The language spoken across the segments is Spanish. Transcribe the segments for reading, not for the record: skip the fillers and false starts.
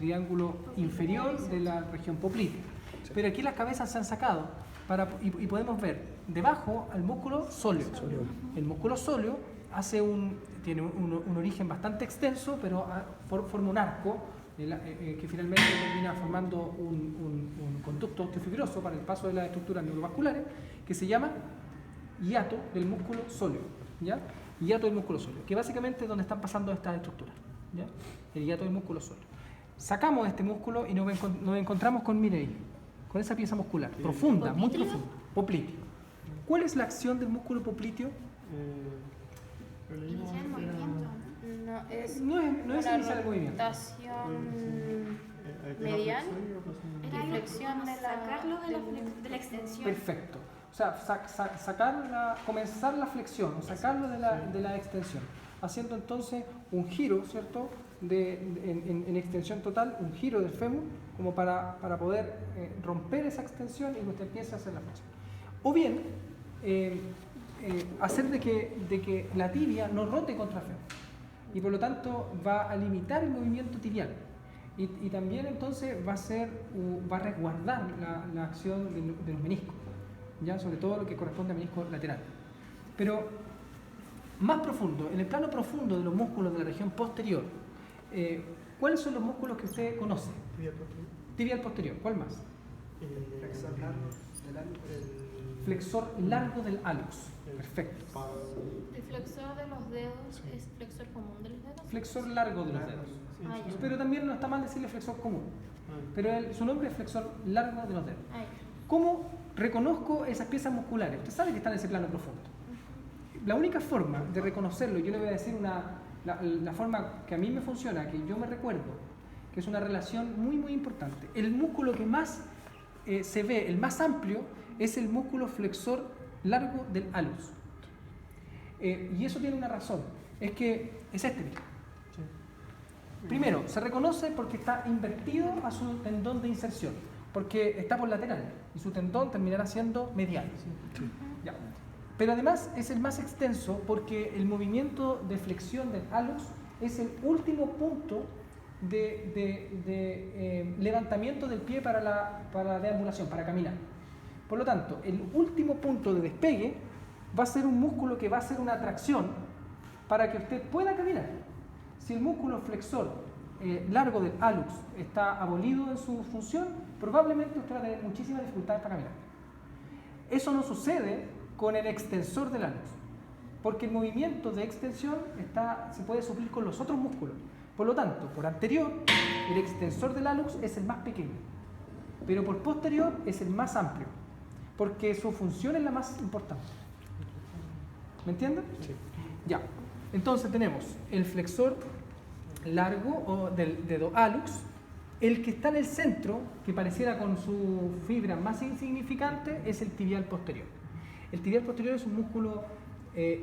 triángulo inferior de la región poplitea. Pero aquí las cabezas se han sacado y podemos ver debajo al músculo sóleo. El músculo sóleo tiene un origen bastante extenso, pero forma un arco que finalmente termina formando un conducto osteofibroso para el paso de las estructuras neurovasculares, que se llama hiato del músculo sóleo, ¿ya? Hiato del músculo sóleo, que básicamente es donde están pasando estas estructuras, ¿ya? El hiato del músculo sóleo. Sacamos este músculo y nos encontramos con, mire ahí, con esa pieza muscular, profunda, muy profunda, popliteo. ¿Cuál es la acción del músculo popliteo? Iniciar el movimiento. No es iniciar el movimiento. Rotación medial y flexión sacarlo de la extensión. Perfecto. O sea, comenzar la flexión, o sacarlo de la extensión, haciendo entonces un giro, ¿cierto? En extensión total, un giro del fémur, como para poder romper esa extensión y que usted empiece a hacer la flexión. O bien, hacer de que la tibia no rote contra el fémur, y por lo tanto va a limitar el movimiento tibial. Y también entonces va a resguardar la acción de los meniscos, ¿ya? Sobre todo lo que corresponde al menisco lateral. Pero más profundo, en el plano profundo de los músculos de la región posterior, ¿cuáles son los músculos que usted conoce? Tibial posterior. ¿Cuál más? Flexor largo del hálux. Perfecto. El flexor de los dedos es flexor común de los dedos. Flexor largo de los dedos. Pero también no está mal decirle flexor común. Pero su nombre es flexor largo de los dedos. ¿Cómo reconozco esas piezas musculares? Usted sabe que están en ese plano profundo. La única forma de reconocerlo, yo le voy a decir la forma que a mí me funciona, que yo me recuerdo, que es una relación muy muy importante. El músculo que más se ve, el más amplio, es el músculo flexor largo del hálux. Y eso tiene una razón, es que es este mismo. Primero, se reconoce porque está invertido a su tendón de inserción, porque está por lateral y su tendón terminará siendo medial. Ya. Pero además es el más extenso porque el movimiento de flexión del hálux es el último punto de levantamiento del pie para la deambulación, para caminar. Por lo tanto, el último punto de despegue va a ser un músculo que va a hacer una tracción para que usted pueda caminar. Si el músculo flexor largo del hálux está abolido en su función, probablemente usted va a tener muchísimas dificultades para caminar. Eso no sucede con el extensor del hálux, porque el movimiento de extensión se puede suplir con los otros músculos. Por lo tanto, por anterior, el extensor del hálux es el más pequeño, pero por posterior es el más amplio, porque su función es la más importante. ¿Me entienden? Sí. Ya. Entonces tenemos el flexor largo del dedo hálux, el que está en el centro, que pareciera con su fibra más insignificante, es el tibial posterior. El tibial posterior es un músculo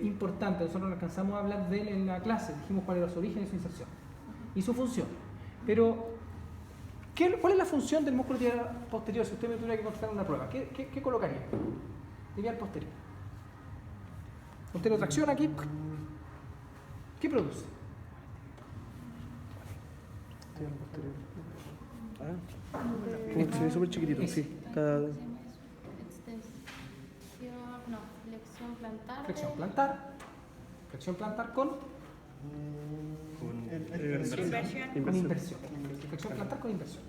importante, nosotros no alcanzamos a hablar de él en la clase, dijimos cuál era su origen y su inserción, y su función. Pero, ¿cuál es la función del músculo tibial posterior si usted me tuviera que contestar una prueba? ¿Qué colocaría? Tibial posterior. Usted lo tracciona aquí. ¿Qué produce? Se ve súper chiquitito, sí. Flexión plantar. Flexión plantar con inversión. Flexión plantar con inversión.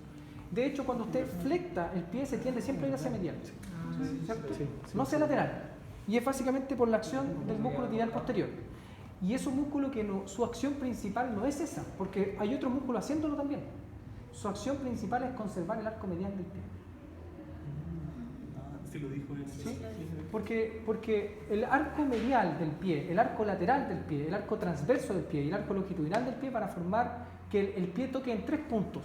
De hecho, cuando usted flecta el pie, se tiende siempre a ir hacia medial, ¿cierto? No hacia lateral. Y es básicamente por la acción del músculo tibial posterior. Y es un músculo que su acción principal no es esa, porque hay otro músculo haciéndolo también. Su acción principal es conservar el arco medial del pie. Sí, lo dijo él. ¿Sí? Porque el arco medial del pie, el arco lateral del pie, el arco transverso del pie y el arco longitudinal del pie van a formar que el pie toque en 3 puntos.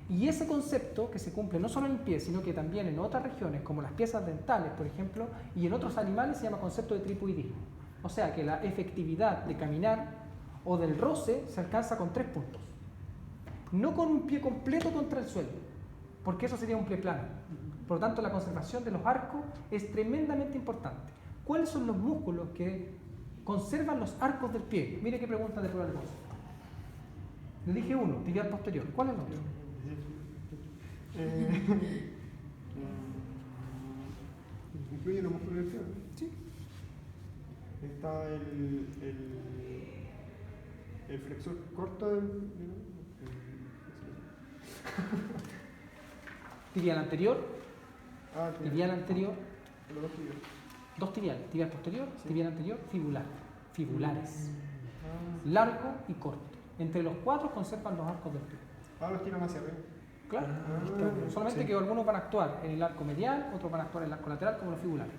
Y ese concepto que se cumple no solo en el pie, sino que también en otras regiones, como las piezas dentales, por ejemplo, y en otros animales, se llama concepto de tripoidismo. O sea que la efectividad de caminar o del roce se alcanza con 3 puntos. No con un pie completo contra el suelo, porque eso sería un pie plano. Por lo tanto, la conservación de los arcos es tremendamente importante. ¿Cuáles son los músculos que conservan los arcos del pie? Mire qué pregunta de prueba de voz. Le dije uno, tibial posterior. ¿Cuál es el otro? ¿Incluye los músculos del pie? Sí. Está el flexor corto Tibial anterior, el tibial anterior, los dos tibiales. dos tibiales, tibial posterior, tibial anterior, fibular, fibulares, Ah, largo y corto. Entre los cuatro conservan los arcos del pie. los tiran hacia arriba. Claro, Ah, solamente sí. que algunos van a actuar en el arco medial, otros van a actuar en el arco lateral como los fibulares.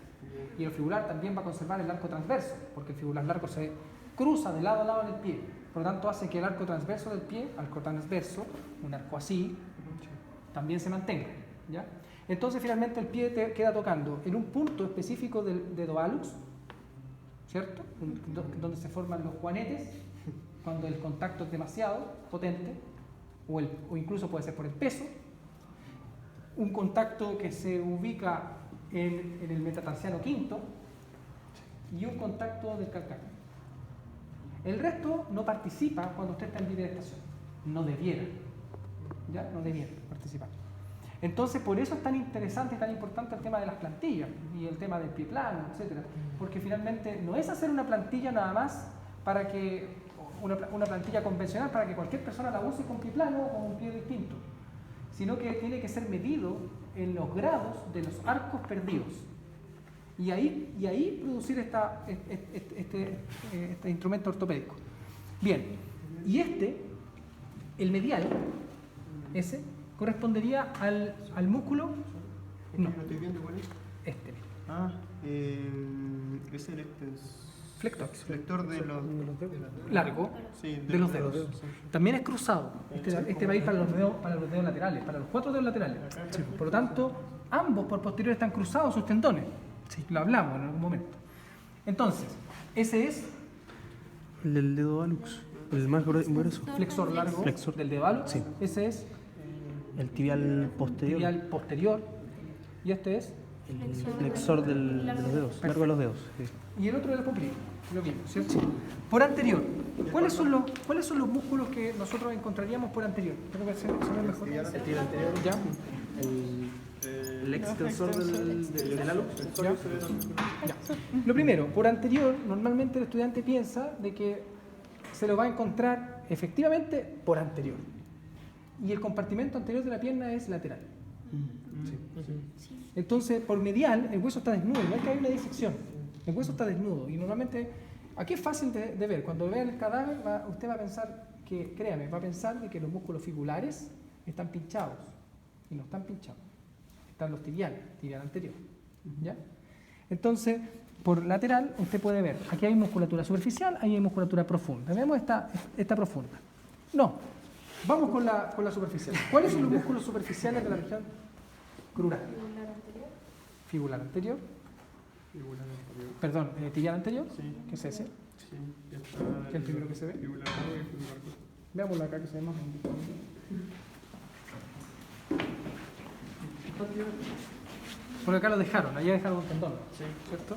Y el fibular también va a conservar el arco transverso, porque el fibular largo se cruza de lado a lado en el pie. Por lo tanto, hace que el arco transverso del pie, arco transverso, un arco así, también se mantenga. ¿Ya? Entonces, finalmente, el pie te queda tocando en un punto específico del dedo hallux, ¿cierto? Donde se forman los juanetes, cuando el contacto es demasiado potente, o incluso puede ser por el peso. Un contacto que se ubica en el metatarsiano quinto y un contacto del calcáneo. El resto no participa cuando usted está en bipedestación. No debiera. ¿Ya? No debiera participar. Entonces, por eso es tan interesante y tan importante el tema de las plantillas y el tema del pie plano, etcétera. Porque finalmente no es hacer una plantilla nada más para que una plantilla convencional para que cualquier persona la use con pie plano o con un pie distinto, sino que tiene que ser medido en los grados de los arcos perdidos. Y ahí producir este instrumento ortopédico. Bien, y el medial, ese, correspondería al músculo. No, No estoy viendo cuál es. este, Ah, es el flector de los largo, sí, de los dedos. sí. También es cruzado. Este va a ir para los dedos laterales, para los 4 dedos laterales. Por lo tanto, ambos por posterior están cruzados sus tendones. Lo hablamos en algún momento. Entonces, ese es El del dedo hallux, el más grueso. flexor largo Flexor. del dedo hallux. Sí. Ese es El tibial posterior. tibial posterior. Y este es. El flexor de los dedos. Largo de los dedos. Sí. Y el otro es el popliteo. Lo mismo, ¿cierto? Por anterior. ¿Cuáles son los músculos que nosotros encontraríamos por anterior? Creo que se ve mejor. El tibial anterior. Ya. El extensor del hallux. ¿Ya? Ya. Lo primero, por anterior, normalmente el estudiante piensa de que se lo va a encontrar efectivamente por anterior. Y el compartimento anterior de la pierna es lateral. Entonces, por medial, el hueso está desnudo, no es que hay una disección. El hueso está desnudo. Y normalmente, aquí es fácil de ver. Cuando vea el cadáver, usted va a pensar que, créame, va a pensar de que los músculos fibulares están pinchados. Y no están pinchados. Están los tibiales, tibial anterior. ¿Ya? Entonces, por lateral, usted puede ver, aquí hay musculatura superficial, ahí hay musculatura profunda. Vemos esta profunda. No, vamos con la superficial. ¿Cuáles son los músculos superficiales de la región crural? Fibular anterior. Perdón, tibial anterior, que es ese, Sí, ya está. que es el primero que se ve. Fibular largo y fibular corto. Veámoslo acá que se ve más bonito. Porque acá lo dejaron, allá dejaron un tendón, ¿cierto?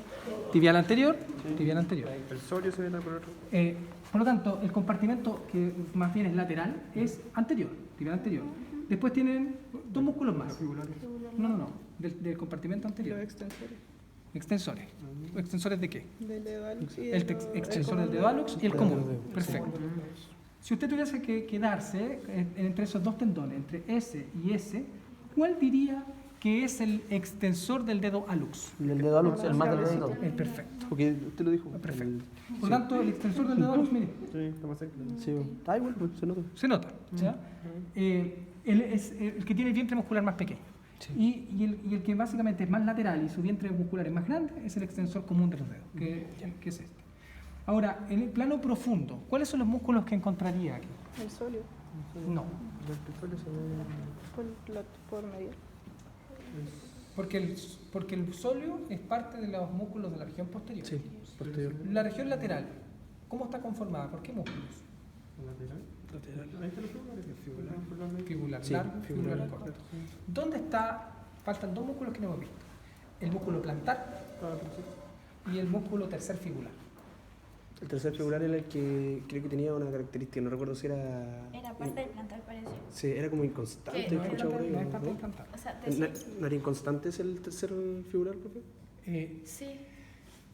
Tibial anterior, tibial anterior. El sorio se ve por otro. Por lo tanto, el compartimento que más bien es lateral es anterior, tibial anterior. Después tienen dos músculos más. No, del compartimento anterior. Los extensores. Extensores. ¿Extensores de qué? Del dedo hallux y El extensor del dedo hallux y el común. Perfecto. Sí. Si usted tuviese que quedarse entre esos dos tendones, entre ese y ese, ¿cuál diría que es el extensor del dedo hallux? El dedo hallux, el más delgadito. El perfecto. Porque usted lo dijo. Perfecto. Por lo tanto, el extensor del dedo hallux, mire, Sí, está más cerca. Sí, está igual, pues, se nota. se nota. ¿Ya? Él es el que tiene el vientre muscular más pequeño. Sí. Y el que básicamente es más lateral y su vientre muscular es más grande es el extensor común de los dedos, que es este. Ahora, en el plano profundo, ¿cuáles son los músculos que encontraría aquí? El solio. No, Por medial. porque el sóleo es parte de los músculos de la región posterior. Sí, posterior. La región lateral, ¿cómo está conformada? ¿Por qué músculos? Lateral. Lateral. Ahí está el fibular. Fibular Sí, largo, fibular fibular corto. ¿Dónde está? Faltan dos músculos que no hemos visto. El músculo plantar y el músculo tercer fibular. El tercer fibular era el que creo que tenía una característica, no recuerdo si era... Era parte del plantar, parece. Sí, era como inconstante. Que No es escuchaba por ahí, parte, no es ¿no? parte del plantar. O sea, ¿No era inconstante es el tercer fibular, profe? sí.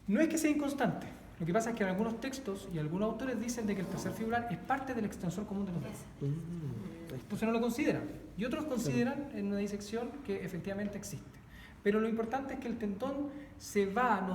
No es que sea inconstante. Lo que pasa es que en algunos textos y algunos autores dicen de que el tercer fibular es parte del extensor común de los dedos. Eso. Entonces no lo consideran. Y otros consideran en una disección que efectivamente existe. Pero lo importante es que el tendón se va, no